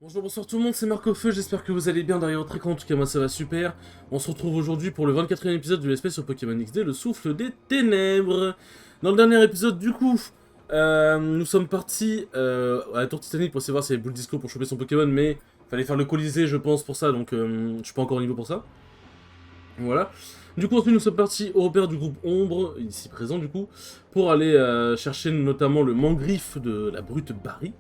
Bonjour, bonsoir tout le monde, c'est Marc Feu, j'espère que vous allez bien derrière votre écran, en tout cas moi ça va super. On se retrouve aujourd'hui pour le 24e épisode de l'espèce sur Pokémon XD, le souffle des ténèbres. Dans le dernier épisode du coup, nous sommes partis à la tour Titanic pour savoir s'il y avait Boule Disco pour choper son Pokémon, mais fallait faire le Colisée je pense pour ça, donc je suis pas encore au niveau pour ça. Voilà. Du coup ensuite nous sommes partis au repère du groupe Ombre, ici présent du coup, pour aller chercher notamment le Mangriffe de la brute Barry.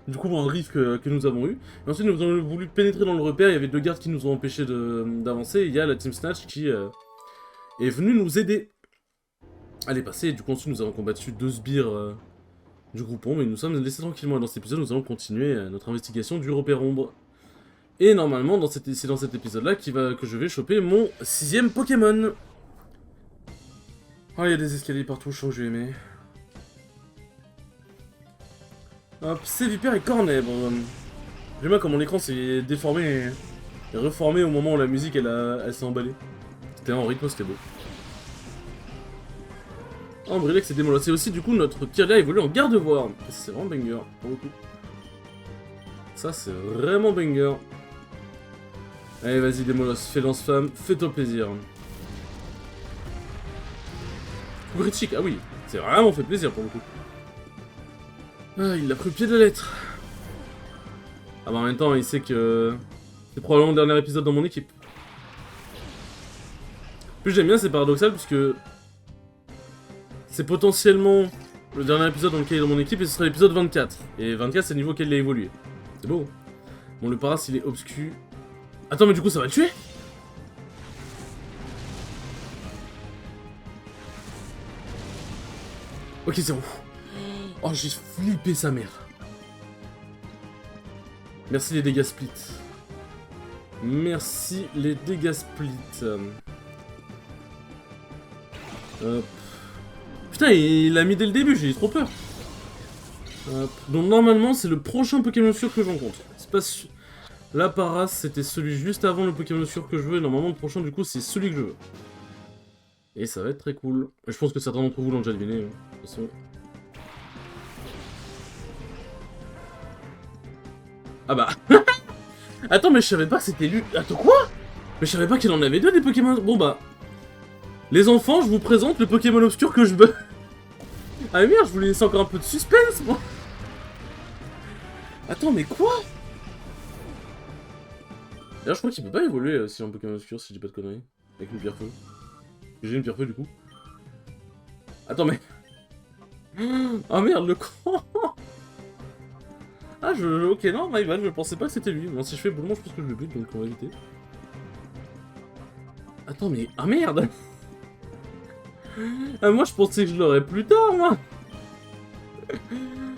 Du coup, un riff que nous avons eu. Et ensuite, nous avons voulu pénétrer dans le repère. Il y avait deux gardes qui nous ont empêchés d'avancer. Il y a la Team Snatch qui est venue nous aider à les passer. Et du coup, ensuite, nous avons combattu deux sbires du groupe Ombre. Et nous sommes laissés tranquillement. Et dans cet épisode, nous allons continuer notre investigation du repère Ombre. Et normalement, c'est dans cet épisode-là que je vais choper mon 6ème Pokémon. Oh, il y a des escaliers partout. Je sens que je vais aimer. Hop, c'est Vipère et Cornèbre. J'aime bien comme mon écran s'est déformé et reformé au moment où la musique elle s'est emballée. C'était en rythme, c'était beau. Oh, Brilex et Démolos. C'est aussi du coup notre Kirlia évolue en garde-voir. C'est vraiment banger pour le coup. Ça c'est vraiment banger. Allez vas-y Démolos, fais lance-flamme, fais-toi plaisir. Coup critique, ah oui, c'est vraiment fait plaisir pour le coup. Ah, il l'a pris au pied de la lettre. Ah bah en même temps, il sait que c'est probablement le dernier épisode dans mon équipe. Plus j'aime bien, c'est paradoxal puisque c'est potentiellement le dernier épisode dans lequel il est dans mon équipe et ce sera l'épisode 24. Et 24 c'est le niveau auquel il a évolué. C'est beau. Bon le paras il est obscur. Attends mais du coup ça va le tuer? Ok c'est bon. Oh j'ai flippé sa mère. Merci les dégâts split. Merci les dégâts split. Hop. Putain il a mis dès le début, j'ai trop peur. Hop. Donc normalement c'est le prochain Pokémon sûr que j'encontre. C'est pas sûr. Là Paras c'était celui juste avant le Pokémon sûr que je veux et normalement le prochain du coup c'est celui que je veux. Et ça va être très cool. Je pense que certains d'entre vous l'ont déjà deviné. De toute façon. Ah bah. Attends mais je savais pas que c'était lui. Attends quoi? Mais je savais pas qu'il en avait deux des Pokémon. Bon bah. Les enfants je vous présente le Pokémon obscur que je veux. Ah mais merde je voulais laisser encore un peu de suspense moi. Attends mais quoi? D'ailleurs je crois qu'il peut pas évoluer si j'ai un Pokémon obscur si je dis pas de conneries. Avec une pierre feu. J'ai une pierre feu du coup. Attends mais... Ah merde le con. Ah ok non my bad, je pensais pas que c'était lui. Bon si je fais boulement je pense que je le bute donc on va éviter. Attends mais... Ah merde. Ah moi je pensais que je l'aurais plus tard moi.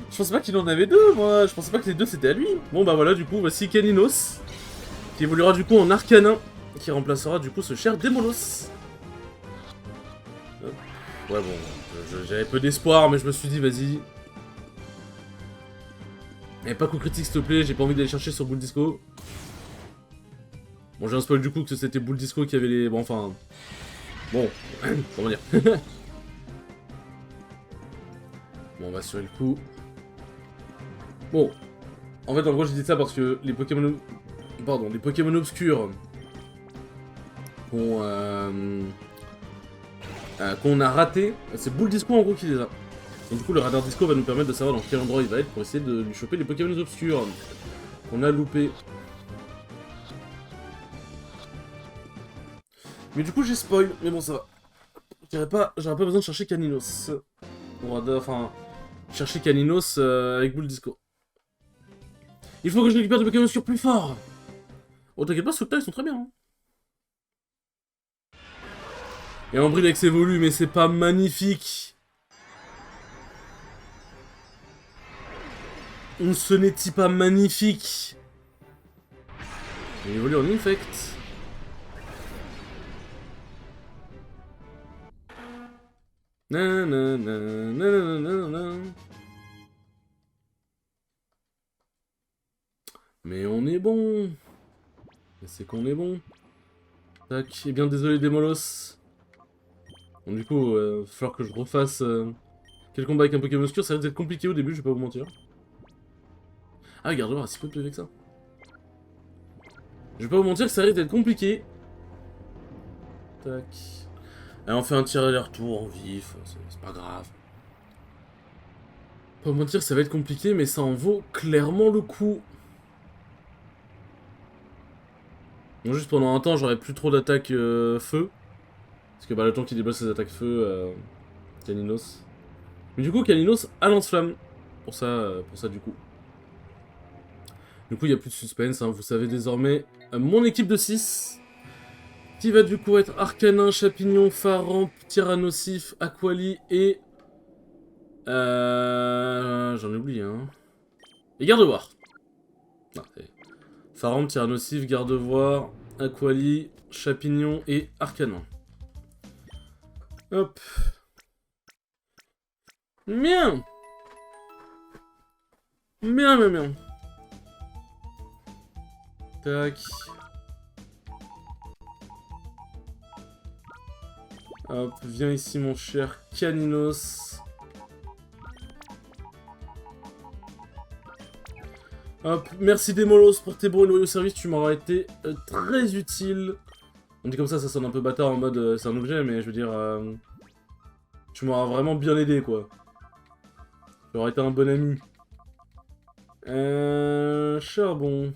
Je pensais pas qu'il en avait deux moi. Je pensais pas que les deux c'était à lui. Bon bah voilà du coup voici Caninos. Qui évoluera du coup en Arcanin. Qui remplacera du coup ce cher Démolos. Ouais bon, j'avais peu d'espoir mais je me suis dit vas-y. Et pas coup critique s'il te plaît, j'ai pas envie d'aller chercher sur Boule Disco. Bon j'ai un spoil du coup que c'était Boule Disco qui avait les... Bon enfin... Bon, comment dire. Bon on va assurer le coup. Bon, en fait en gros j'ai dit ça parce que les Pokémon... Pardon, les Pokémon obscurs... Qu'on a raté, c'est Boule Disco en gros qui les a. Donc du coup le radar disco va nous permettre de savoir dans quel endroit il va être pour essayer de lui choper les Pokémon obscurs qu'on a loupé. Mais du coup j'ai spoil, mais bon ça va. J'aurais pas besoin de chercher Caninos. Enfin, chercher Caninos avec Boule Disco. Il faut que je récupère des Pokémon obscurs plus forts. Oh t'inquiète pas, ceux que t'as ils sont très bien. Hein. Et en Brilex évolue, mais c'est pas magnifique. Ce n'est-il pas magnifique? Il évolue en Infect. Nanana. Mais on est bon. Mais c'est qu'on est bon. Tac, et bien désolé Démolos. Bon du coup, va falloir que je refasse quel combat avec un Pokémon obscur, ça risque d'être compliqué au début, je vais pas vous mentir. Ah, regarde, voir, si peu de PV que ça. Je vais pas vous mentir que ça risque d'être compliqué. Tac. Allez, on fait un tir aller-retour en vif, c'est pas grave. Pas vous mentir que ça va être compliqué, mais ça en vaut clairement le coup. Bon, juste pendant un temps, j'aurais plus trop d'attaques feu. Parce que bah, le temps qu'il débloque ses attaques feu, Caninos. Mais du coup, Caninos a lance-flamme. Pour ça, du coup. Du coup, il n'y a plus de suspense, hein. Vous savez désormais mon équipe de 6. Qui va du coup être Arcanin, Chapignon, Pharamp, Tyrannosif, Aquali et... J'en ai oublié, hein. Et Gardevoir. Non, Pharamp, Tyrannosif, Gardevoir, Aquali, Chapignon et Arcanin. Hop. Bien. Bien. Tac. Hop, viens ici mon cher Caninos. Hop, merci Demolos pour tes bons et loyaux services, tu m'auras été très utile. On dit comme ça sonne un peu bâtard en mode c'est un objet, mais je veux dire... tu m'auras vraiment bien aidé, quoi. Tu aurais été un bon ami. Charbon.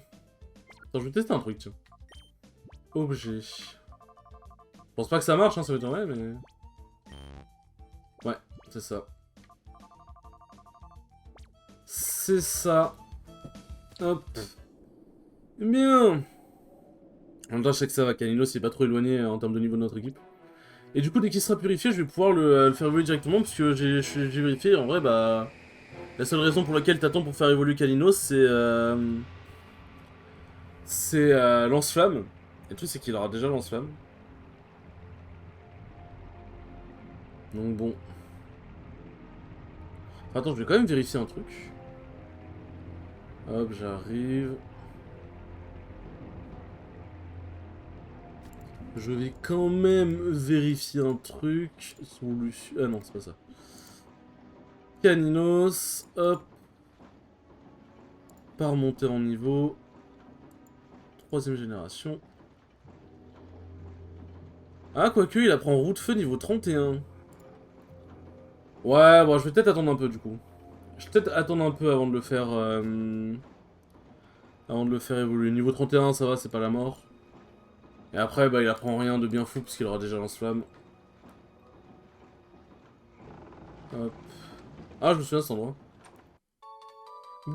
Attends, je vais tester un truc, tiens. Objet. Je pense pas que ça marche, hein, ça veut dire ouais, mais... Ouais, c'est ça. C'est ça. Hop. Bien. En même temps, je sais que ça va, Caninos il est pas trop éloigné en termes de niveau de notre équipe. Et du coup, dès qu'il sera purifié, je vais pouvoir le faire évoluer directement, parce que j'ai vérifié, en vrai, bah... La seule raison pour laquelle t'attends pour faire évoluer Caninos, c'est... lance-flamme. Et le truc, c'est qu'il aura déjà lance-flamme. Donc bon. Attends, je vais quand même vérifier un truc. Hop, j'arrive. Je vais quand même vérifier un truc. Ah non, c'est pas ça. Caninos, hop. Pas remonter en niveau. 3ème génération. Ah, quoique, il apprend roue de feu niveau 31. Ouais, bon, je vais peut-être attendre un peu, du coup. Je vais peut-être attendre un peu avant de le faire... Avant de le faire évoluer. Niveau 31, ça va, c'est pas la mort. Et après, bah, il apprend rien de bien fou, puisqu'il aura déjà lance-flamme. Hop. Ah, je me souviens de cet endroit.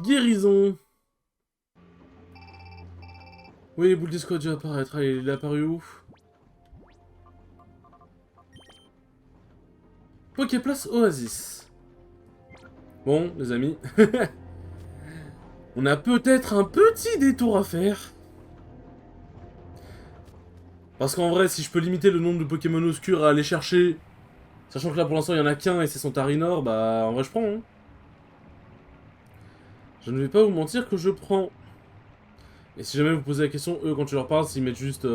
Guérison. Oui, boule disco a dû apparaître. Allez, il est apparu où? Poképlace Oasis. Bon, les amis. On a peut-être un petit détour à faire. Parce qu'en vrai, si je peux limiter le nombre de Pokémon obscurs à aller chercher, sachant que là pour l'instant il y en a qu'un et c'est son Tarinor, bah en vrai je prends. Hein. Je ne vais pas vous mentir que je prends. Et si jamais vous posez la question, eux quand tu leur parles, s'ils mettent juste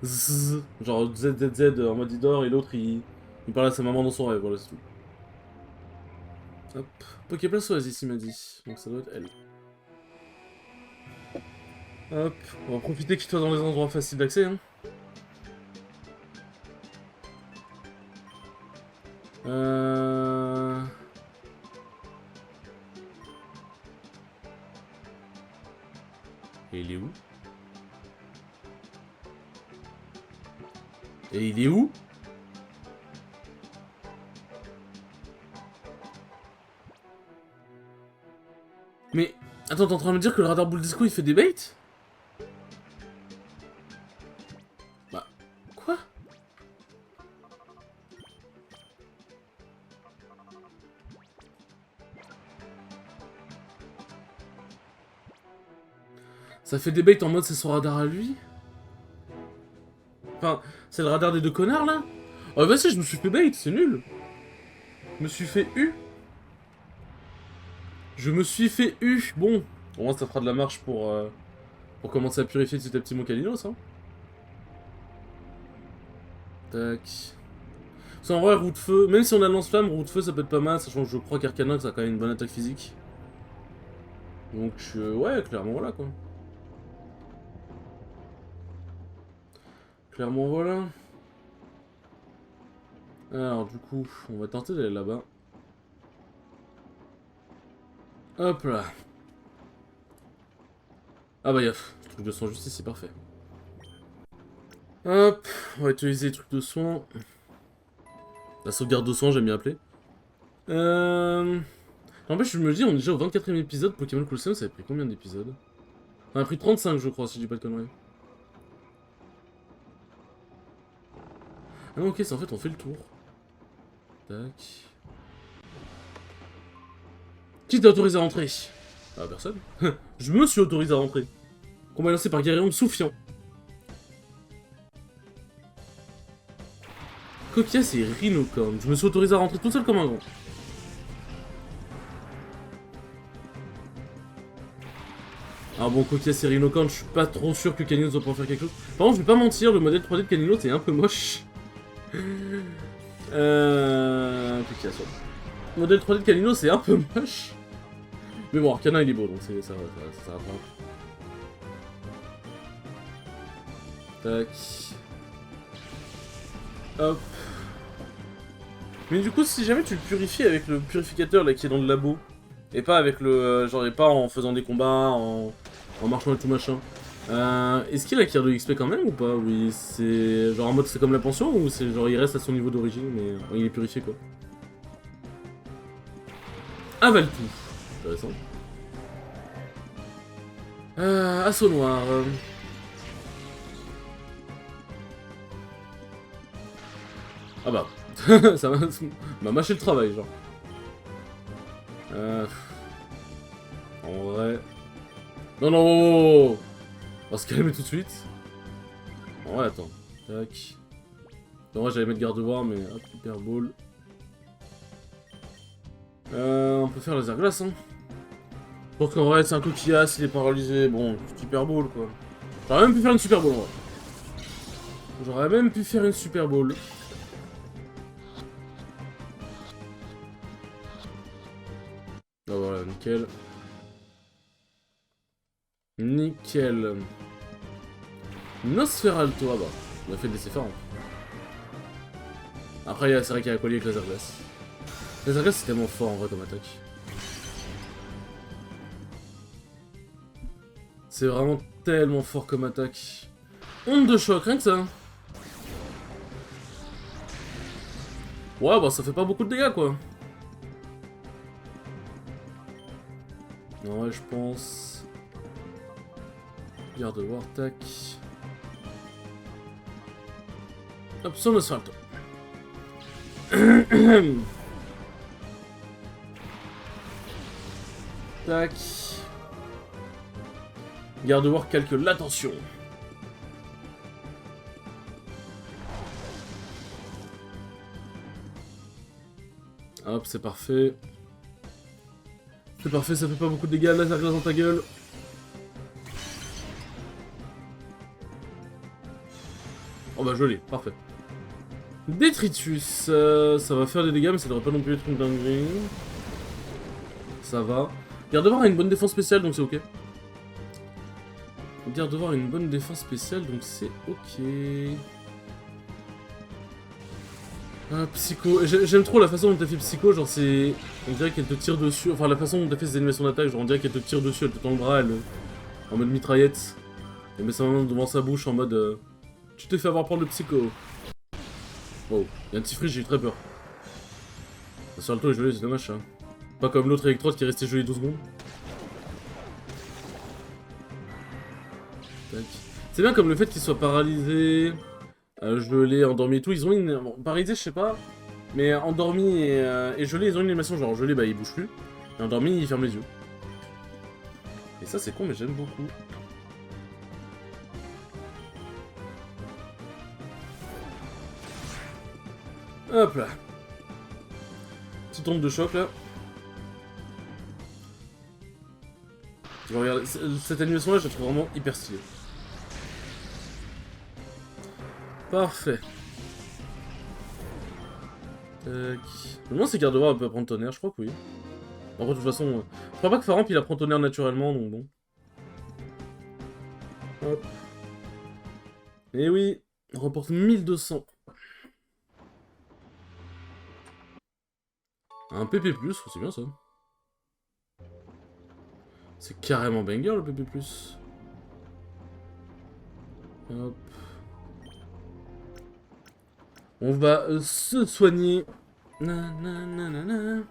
zzz, genre ZZZ en mode Idor et l'autre il parle à sa maman dans son rêve, voilà c'est tout. Hop, Poképlace Oasis il m'a dit, donc ça doit être elle. Hop, on va profiter qu'il soit dans les endroits faciles d'accès. Hein. Et il est où? Et il est où? Mais, attends, t'es en train de me dire que le radar boule disco il fait des baits? Bah, quoi? Ça fait des baits en mode c'est son radar à lui? Enfin, c'est le radar des deux connards là? Oh vas-y, je me suis fait bait, c'est nul. Je me suis fait U. Je me suis fait U. Bon, au moins ça fera de la marche pour commencer à purifier petit à petit mon Calinos. Hein. Tac. C'est en vrai, roue de feu, même si on a lance-flamme, roue de feu ça peut être pas mal, sachant que je crois qu'Arcanin ça a quand même une bonne attaque physique. Donc ouais, clairement voilà quoi. Clairement, voilà. Alors, du coup, on va tenter d'aller là-bas. Hop là. Ah bah, y'a truc de soin juste ici, parfait. Hop, on va utiliser les trucs de soin. La sauvegarde de soin, j'aime bien appeler. N'empêche, je me dis, on est déjà au 24e épisode. Pokémon Colosseum, ça a pris combien d'épisodes? On a pris 35, je crois, si je dis pas de conneries. Ah non, ok, c'est en fait, on fait le tour. Tac. Qui t'a autorisé à rentrer? Ah, personne. Je me suis autorisé à rentrer. Combat lancé par Guerrion Soufiant. Coquias et Rhinocorn. Je me suis autorisé à rentrer tout seul comme un grand. Alors bon, Coquias et Rhinocorn, je suis pas trop sûr que Caninos va pouvoir faire quelque chose. Par contre, je vais pas mentir, le modèle 3D de Caninos est un peu moche. Coquias, ouais. Le modèle 3D de Caninos c'est un peu moche. Mais bon, Arcana il est beau, donc ça rattrape. Tac. Hop. Mais du coup, si jamais tu le purifies avec le purificateur là qui est dans le labo, et pas avec le... genre, et pas en faisant des combats, en marchant et tout machin, est-ce qu'il acquiert de l'XP quand même ou pas? Oui, c'est... genre en mode c'est comme la pension ou c'est genre il reste à son niveau d'origine mais il est purifié quoi? Avale tout. Intéressant. Assaut noir. Ah bah. Ça m'a mâché le travail, genre. En vrai... Non, non, oh, on va se calmer tout de suite. En vrai, attends. Tac. En vrai, j'allais mettre garde-voir, mais hop, hyper ball. On peut faire laser glace, hein. Donc en vrai, c'est un coquillage, il est paralysé. Bon, super ball, quoi. J'aurais même pu faire une super ball, en vrai. J'aurais même pu faire une super ball. Ah voilà, nickel. Nickel. Nosferalto, ah bah, on a fait des CFA. Après, c'est vrai qu'il y a un collier avec laser glace. Laser glace, c'est tellement fort en vrai comme attaque. C'est vraiment tellement fort comme attaque. Onde de choc, rien que ça. Ouais, bah ça fait pas beaucoup de dégâts quoi. Non, ouais, je pense. Garde voir, tac. Hop, sur l'asphalte. Tac. Garde voir calcule l'attention. Hop, c'est parfait. C'est parfait, ça fait pas beaucoup de dégâts, laser glace dans ta gueule. Oh bah joli, parfait. Détritus, ça va faire des dégâts mais ça devrait pas non plus être une dinguerie. Ça va. Gardevoir a une bonne défense spéciale donc c'est ok. Gardevoir a une bonne défense spéciale donc c'est ok. Ah, Psycho, j'aime trop la façon dont t'as fait Psycho, genre c'est... On dirait qu'elle te tire dessus, enfin la façon dont t'as fait ses animations d'attaque, genre on dirait qu'elle te tire dessus, elle te tend le bras, en mode mitraillette. Elle met sa main devant sa bouche en mode... Tu t'es fait avoir prendre le Psycho. Wow, il y a un petit friche, j'ai eu très peur. Sur le toit est joli, c'est dommage ça. Pas comme l'autre électrode qui est resté joli 12 secondes. C'est bien comme le fait qu'il soit paralysé, gelé, endormi et tout. Ils ont une... Bon, paralysé, je sais pas. Mais endormi et gelé, ils ont une animation genre gelé, bah il bouge plus. Et endormi, il ferme les yeux. Et ça, c'est con, mais j'aime beaucoup. Hop là. Petite onde de choc là. Je regarde, cette animation là, je la trouve vraiment hyper stylée. Parfait. Tac. Je me demande si Gardevoir peut prendre tonnerre, je crois que oui. En de toute façon, je crois pas que Faramp il apprend tonnerre naturellement, donc bon. Hop. Et oui, On remporte 1200. Un PP+, c'est bien ça. C'est carrément banger le PP+. Hop. On va se soigner. Nananana.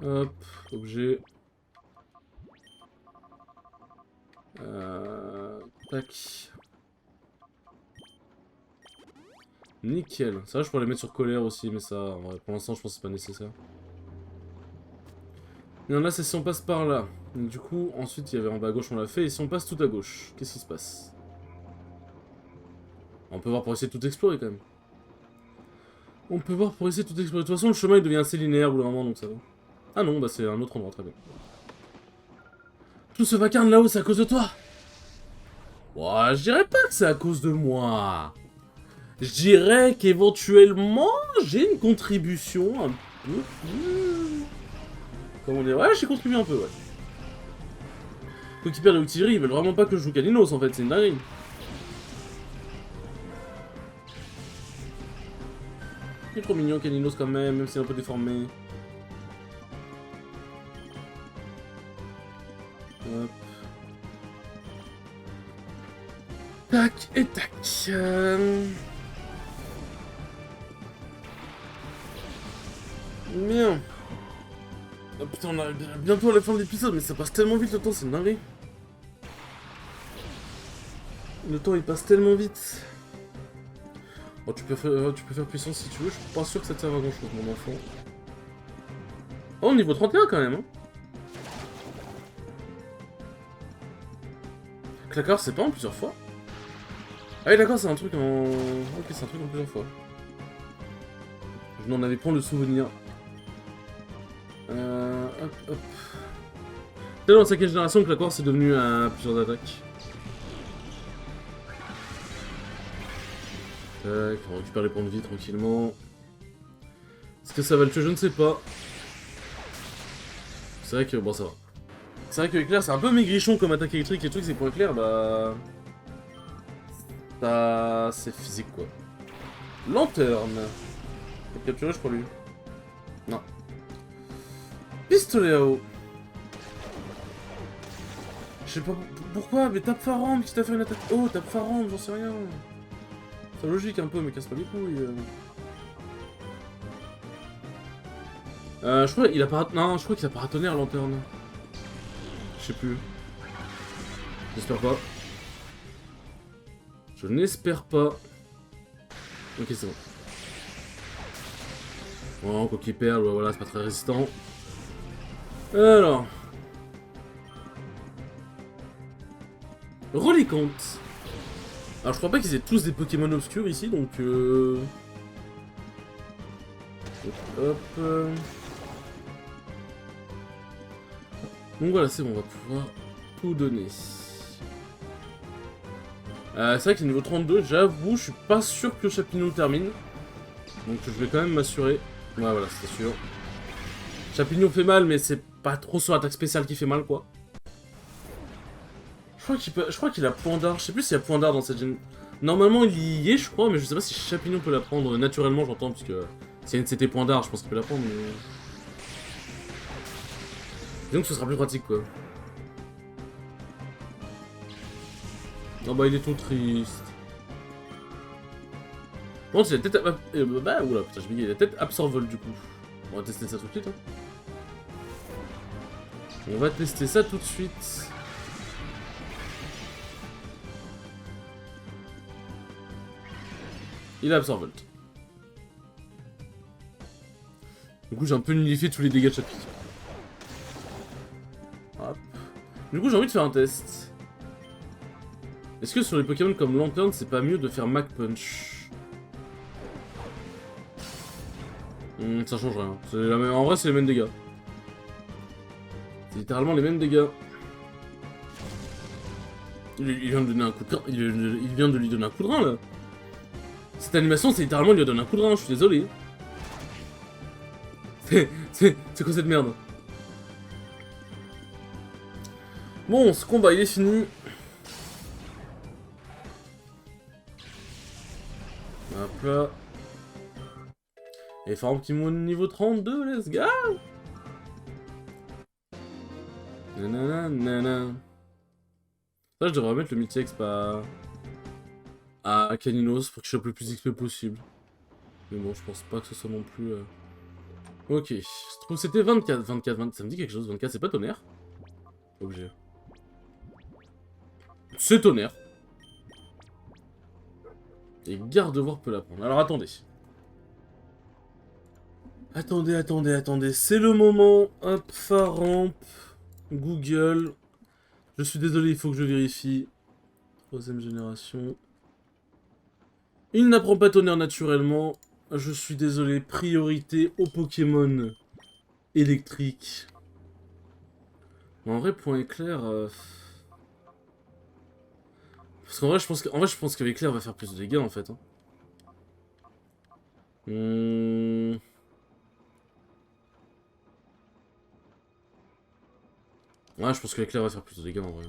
Hop, objet. Tac. Nickel. Ça, je pourrais les mettre sur colère aussi, mais ça, en vrai, pour l'instant, je pense que c'est pas nécessaire. Et là, c'est si on passe par là. Donc, du coup, ensuite, il y avait en bas à gauche, on l'a fait. Et si on passe tout à gauche, qu'est-ce qui se passe? On peut voir pour essayer de tout explorer, quand même. On peut voir pour essayer de tout explorer. De toute façon, le chemin, il devient assez linéaire, au bout d'un moment, donc ça va. Ah non, bah c'est un autre endroit, très bien. Tout ce vacarme là-haut, c'est à cause de toi. Ouah, je dirais pas que c'est à cause de moi. Je dirais qu'éventuellement, j'ai une contribution un peu... Comment dire? Ouais, j'ai contribué un peu, ouais. Coéquipiers de Outillery, ils veulent vraiment pas que je joue Caninos, en fait, c'est une dinguerie. Il est trop mignon, Caninos, quand même s'il est un peu déformé. Hop. Tac et tac. Bien. Oh putain, on arrive bientôt à la fin de l'épisode, mais ça passe tellement vite le temps, c'est une dinguerie. Le temps il passe tellement vite. Oh, tu peux faire puissance si tu veux, je suis pas sûr que ça te serve à grand chose, mon enfant. Oh, niveau 31 quand même, hein. Claqueur, c'est pas en plusieurs fois. Ah oui, d'accord, c'est un truc en... Ok, c'est un truc en plusieurs fois. Je n'en avais pas le souvenir. Hop, hop. C'est dans la 5ème génération que Claqueur c'est devenu à plusieurs attaques. Tac, on récupère les points de vie tranquillement. Est-ce que ça va le tuer? Je ne sais pas. C'est vrai que... Bon, ça va. C'est vrai que éclair, c'est un peu maigrichon comme attaque électrique et trucs, c'est pour éclair, bah... Ça... c'est physique, quoi. Lanterne. Faut le capturer, je crois, lui. Non. Pistolet à eau. Je sais pas pourquoi, mais tape Faram, qui t'a fait une attaque... Oh, tape Faram, j'en sais rien. C'est logique un peu, mais casse pas les couilles. Je crois qu'il a pas... Non, je crois qu'il a paratonnerre, lanterne. Je sais plus. J'espère pas. Je n'espère pas. Ok, c'est bon. Bon, coquille perle, voilà, c'est pas très résistant. Alors. Reliquante. Alors, je crois pas qu'ils aient tous des Pokémon obscurs ici, donc... Hop... Donc voilà, c'est bon, on va pouvoir tout donner. C'est vrai que c'est niveau 32, j'avoue, je suis pas sûr que Chapinou termine. Donc je vais quand même m'assurer. Ouais, voilà, c'est sûr. Chapinou fait mal, mais c'est pas trop sur l'attaque spéciale qui fait mal, quoi. Je crois qu'il a point d'art. Je sais plus s'il y a point d'art dans cette génération. Normalement, il y est, je crois, mais je sais pas si Chapinou peut la prendre naturellement, j'entends, puisque si c'était point d'art, je pense qu'il peut la prendre, mais... Disons que ce sera plus pratique, quoi. Oh bah, il est tout triste. Bon, c'est la tête... Bah, oula, putain, je m'y la tête absorvole, du coup. On va tester ça tout de suite, hein. On va tester ça tout de suite. Il a absorvolt. Du coup, j'ai un peu nullifié tous les dégâts de chapitre. Hop. Du coup, j'ai envie de faire un test. Est-ce que sur les Pokémon comme Lanterne, c'est pas mieux de faire Mach Punch? Ça change rien. En vrai, c'est les mêmes dégâts. C'est littéralement les mêmes dégâts. Il vient de donner un coup de rein. Il vient de lui donner un coup de rein, là. Cette animation, c'est littéralement il lui a donné un coup de rein, je suis désolé. C'est quoi cette merde? Bon, ce combat, il est fini. là. Et Farm qui monte niveau 32, let's go. Nanana. Ça, je devrais mettre le multi-exp à Caninos pour qu'il chope le plus XP possible. Mais bon, je pense pas que ce soit non plus... Ok, je trouve que c'était 24, 20, ça me dit quelque chose, 24, c'est pas tonnerre? Obligé. C'est tonnerre. Et Gardevoir peut la prendre. Alors attendez. Attendez, c'est le moment. Hop, Faramp, Google. Je suis désolé, il faut que je vérifie. 3ème génération. Il n'apprend pas tonnerre naturellement. Je suis désolé, priorité aux Pokémon électriques. En vrai, point éclair... Parce qu'en vrai, je pense qu'éclair va faire plus de dégâts, en fait. Hein. Ouais, je pense que l'éclair va faire plus de dégâts, en vrai.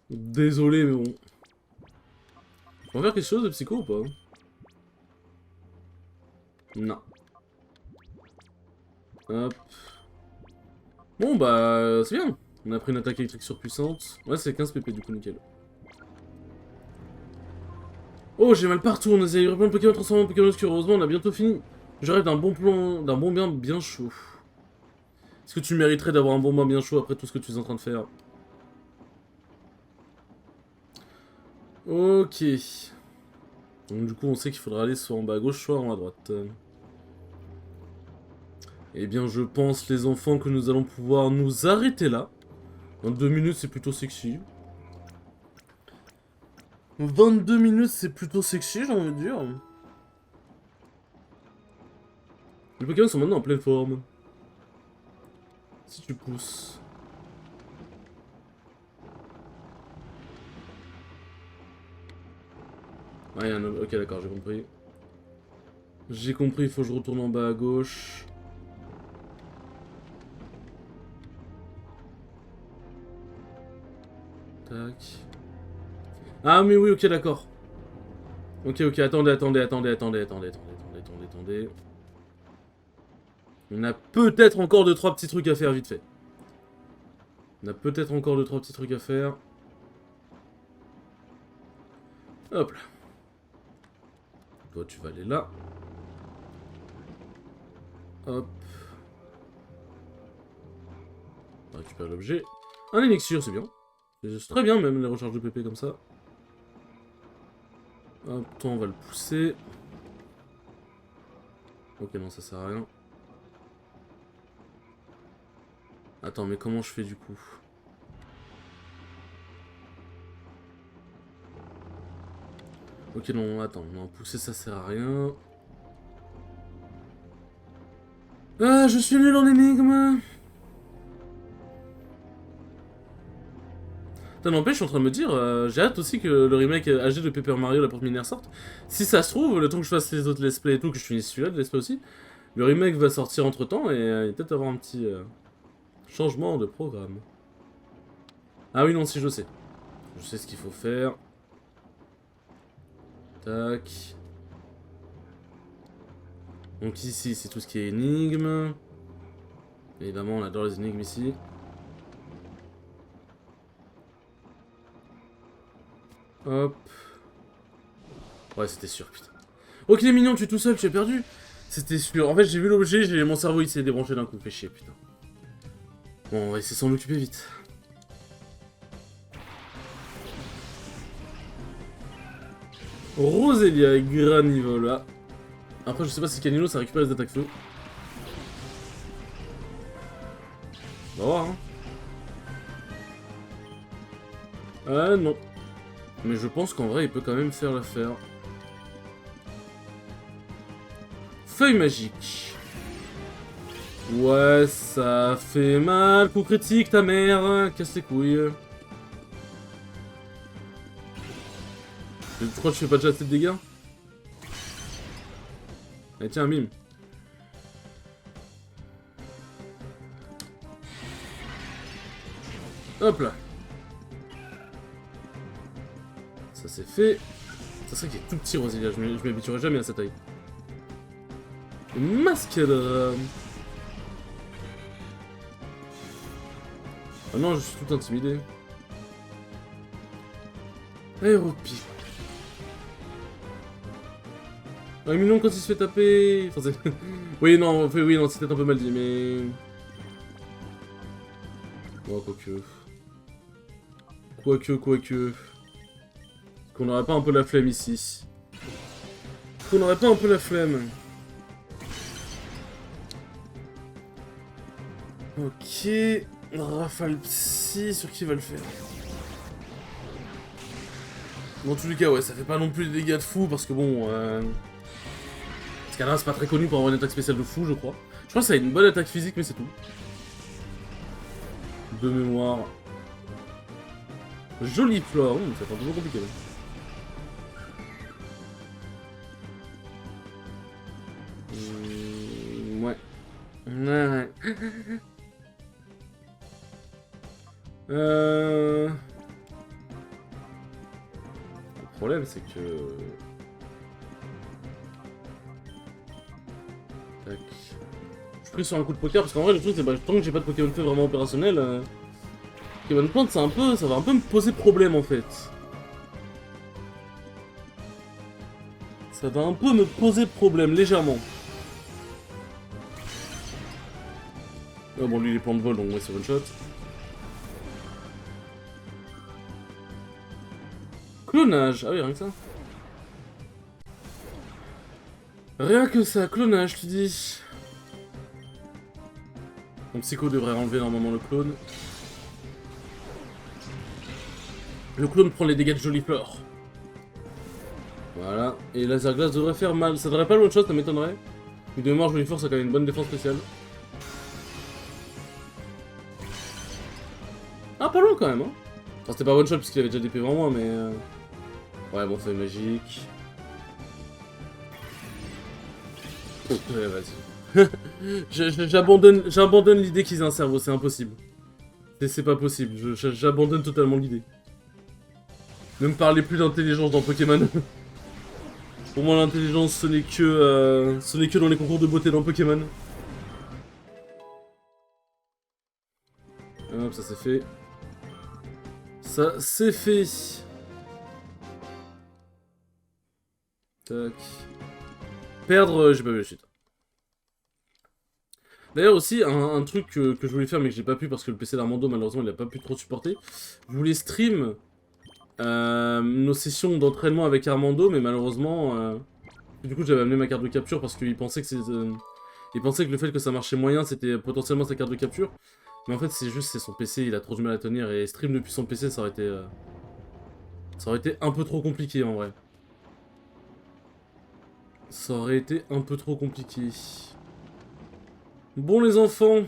Désolé, mais bon. On va faire quelque chose de psycho ou pas? Non. Hop. Bon, bah, c'est bien. On a pris une attaque électrique surpuissante. Ouais, c'est 15 pp du coup, nickel. Oh, j'ai mal partout. On a essayé plein de Pokémon transformés en Pokémon obscurs. Heureusement, on a bientôt fini. Je rêve d'un bon plan, d'un bon bien chaud. Est-ce que tu mériterais d'avoir un bon bain bien chaud après tout ce que tu es en train de faire? Ok. Donc du coup, on sait qu'il faudra aller soit en bas à gauche, soit en haut à droite. Eh bien, je pense, les enfants, que nous allons pouvoir nous arrêter là. 22 minutes, c'est plutôt sexy. 22 minutes, c'est plutôt sexy, j'ai envie de dire. Les Pokémon sont maintenant en pleine forme. Si tu pousses. Ah, il y a un... Ok, d'accord, j'ai compris. J'ai compris, il faut que je retourne en bas à gauche. Tac. Ah, mais oui, ok, d'accord. Ok, attendez. On a peut-être encore 2-3 petits trucs à faire, vite fait. On a peut-être encore 2-3 petits trucs à faire. Hop là. Toi, tu vas aller là. Hop. On récupère l'objet. Un élixir, c'est bien. C'est très bien, même, les recharges de PP comme ça. Hop, toi, on va le pousser. Ok, non, ça sert à rien. Attends, mais comment je fais du coup? Ok, non, attends, non, pousser ça sert à rien. Ah, je suis nul en énigme. Ça n'empêche, je suis en train de me dire, j'ai hâte aussi que le remake HD de Paper Mario, la porte minière sorte. Si ça se trouve, le temps que je fasse les autres let's play et tout, que je finisse celui-là de let's play aussi, le remake va sortir entre temps et il va peut-être avoir un petit changement de programme. Ah oui, non, si, je sais. Je sais ce qu'il faut faire. Tac. Donc ici, c'est tout ce qui est énigme. Évidemment, on adore les énigmes ici. Hop. Ouais, c'était sûr, putain. Ok, les mignons, tu es tout seul, tu es perdu. C'était sûr. En fait, j'ai vu l'objet, mon cerveau, il s'est débranché d'un coup. Fait chier, putain. Bon, on va essayer de s'en occuper vite. Roselia et Granivola. Après, je sais pas si Canino ça récupère les attaques feu. On va voir, hein. Non. Mais je pense qu'en vrai, il peut quand même faire l'affaire. Feuille magique. Ouais, ça fait mal. Coup critique, ta mère. Casse les couilles. Tu crois que je fais pas déjà assez de dégâts? Allez, tiens, mime. Hop là. Ça c'est fait. C'est ça qui est tout petit, Roselia, je m'habituerai jamais à sa taille. Mascara. Oh non, je suis tout intimidé. Aéropic. Ah, mignon quand il se fait taper. Enfin, oui, non, c'est peut-être un peu mal dit, mais. Oh, quoique. Quoique. Qu'on n'aurait pas un peu la flemme ici. Qu'on n'aurait pas un peu la flemme. Ok. Rafale psy, sur qui va le faire? Dans tous les cas, ouais, ça fait pas non plus des dégâts de fou, parce que bon... Scarra, c'est pas très connu pour avoir une attaque spéciale de fou, je crois. Je crois que ça a une bonne attaque physique, mais c'est tout. De mémoire. Jolie flore, ça fait toujours compliqué, là. Ouais. Ouais. Le problème, c'est que... Tac. Je suis pris sur un coup de poker, parce qu'en vrai, le truc, c'est que tant que j'ai pas de Pokémon Feu vraiment opérationnel, Pokémon Plante, ça va un peu me poser problème, en fait. Ça va un peu me poser problème, légèrement. Ah bon, lui, il est plan de vol, donc ouais, c'est one shot. Clonage, ah oui, rien que ça. Rien que ça, clonage, tu dis. Mon psycho devrait enlever normalement le clone. Le clone prend les dégâts de Jolifleur. Voilà, et laser glace devrait faire mal. Ça devrait pas le one shot, ça m'étonnerait. Mais de mémoire, Jolifleur, ça a quand même une bonne défense spéciale. Ah, pas loin quand même, hein. Enfin, c'était pas one shot parce qu'il avait déjà des PV en moins, mais. Ouais, bon, c'est magique. Ouais, vas-y. J'abandonne l'idée qu'ils aient un cerveau, c'est impossible. C'est pas possible, j'abandonne totalement l'idée. Ne me parlez plus d'intelligence dans Pokémon. Pour moi, l'intelligence, ce n'est que dans les concours de beauté dans Pokémon. Hop, ça c'est fait. Ça c'est fait. Tac. Perdre, j'ai pas vu la suite. D'ailleurs aussi, un truc que je voulais faire mais que j'ai pas pu parce que le PC d'Armando malheureusement il a pas pu trop supporter. Je voulais stream nos sessions d'entraînement avec Armando, mais malheureusement... du coup j'avais amené ma carte de capture parce qu'il pensait que il pensait que le fait que ça marchait moyen c'était potentiellement sa carte de capture. Mais en fait c'est juste son PC, il a trop du mal à tenir et stream depuis son PC ça aurait été un peu trop compliqué en vrai. Ça aurait été un peu trop compliqué. Bon les enfants.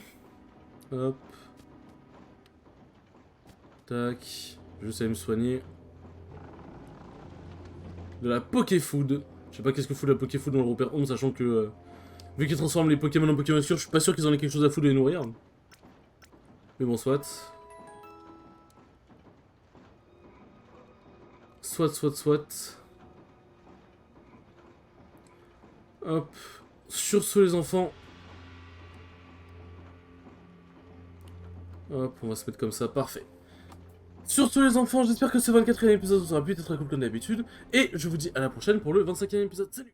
Hop. Tac. Je vais me soigner. De la Pokéfood. Je sais pas qu'est-ce que fout la Pokéfood dans le repère Home, sachant que... vu qu'ils transforment les Pokémon en Pokémon sûrs, je suis pas sûr qu'ils en aient quelque chose à foutre de les nourrir. Mais bon, soit. Soit. Hop. Sur ce les enfants. Hop, on va se mettre comme ça, parfait. Sur ce les enfants, j'espère que ce 24e épisode vous aura pu être cool comme d'habitude. Et je vous dis à la prochaine pour le 25e épisode. Salut!